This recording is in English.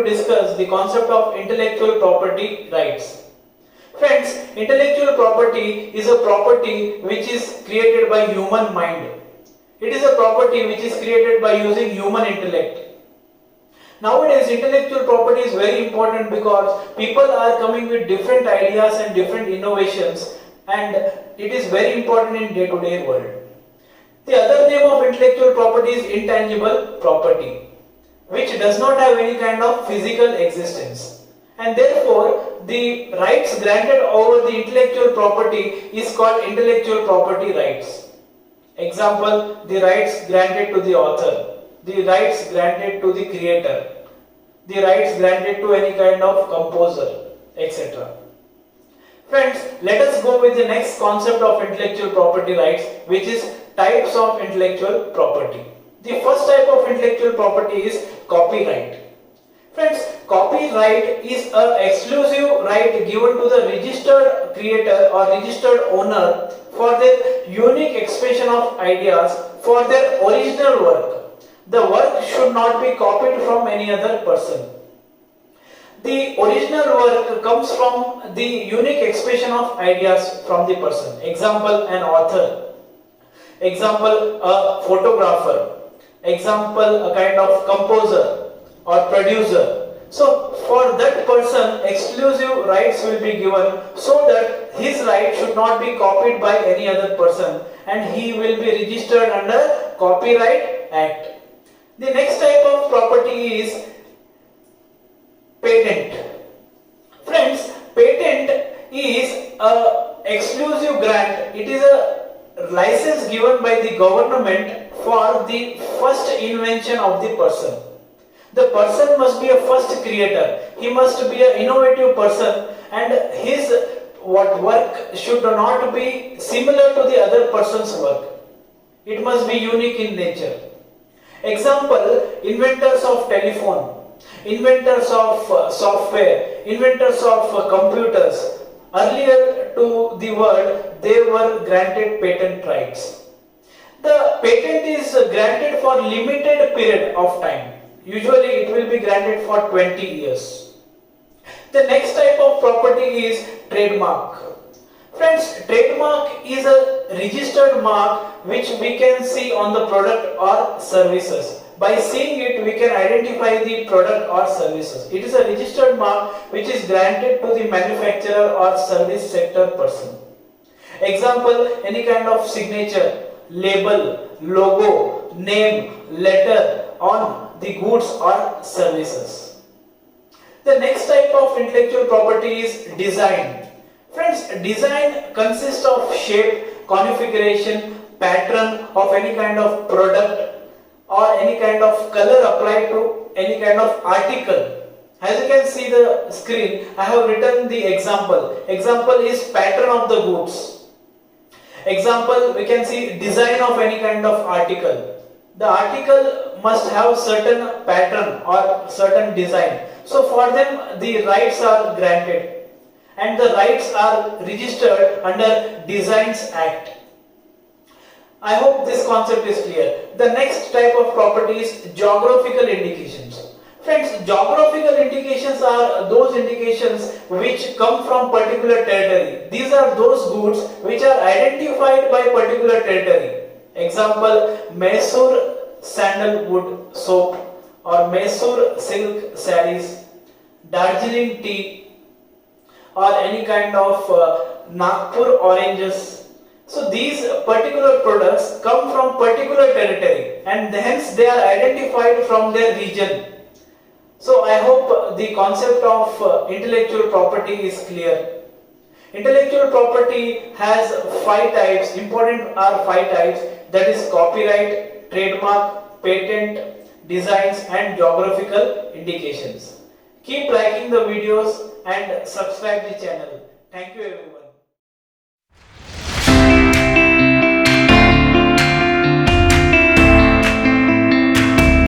to discuss the concept of intellectual property rights. Friends, intellectual property is a property which is created by human mind. It is a property which is created by using human intellect. Nowadays, intellectual property is very important because people are coming with different ideas and different innovations, and it is very important in day-to-day world. The other name of intellectual property is intangible property, which does not have any kind of physical existence, and therefore the rights granted over the intellectual property is called intellectual property rights. Example, the rights granted to the author, the rights granted to the creator, the rights granted to any kind of composer, etc. Friends, let us go with the next concept of intellectual property rights, which is types of intellectual property. The first type of intellectual property is copyright. Friends, copyright is an exclusive right given to the registered creator or registered owner for their unique expression of ideas for their original work. The work should not be copied from any other person. The original work comes from the unique expression of ideas from the person. Example, an author. Example, a photographer. Example, a kind of composer or producer. So for that person, exclusive rights will be given so that his right should not be copied by any other person, and he will be registered under Copyright Act. The next type of property is patent. Friends, patent is a exclusive grant. It is a license given by the government for the first invention of the person. The person must be a first creator. He must be an innovative person, and his work should not be similar to the other person's work. It must be unique in nature. Example, inventors of telephone, inventors of software, inventors of computers. Earlier to the world, they were granted patent rights. The patent is granted for limited period of time. Usually it will be granted for 20 years. The next type of property is trademark. Friends, trademark is a registered mark which we can see on the product or services. By seeing it, we can identify the product or services. It is a registered mark which is granted to the manufacturer or service sector person. Example, any kind of signature, label, logo, name, letter on the goods or services. The next type of intellectual property is design. Friends, design consists of shape, configuration, pattern of any kind of product or any kind of color applied to any kind of article. As you can see the screen, I have written the example. Example is pattern of the goods. Example, we can see design of any kind of article. The article must have certain pattern or certain design. So for them the rights are granted, and the rights are registered under Designs Act. I hope this concept is clear. The next type of property is geographical indications. Friends, geographical indications are those indications which come from particular territory. These are those goods which are identified by particular territory. Example, Mysore sandalwood soap or Mysore silk sarees, Darjeeling tea, or any kind of Nagpur oranges. So these particular products come from particular territory, and hence they are identified from their region. So I hope the concept of intellectual property is clear. Intellectual property has 5 types. Important are 5 types, that is copyright, trademark, patent, designs and geographical indications. Keep liking the videos and subscribe the channel. Thank you everyone.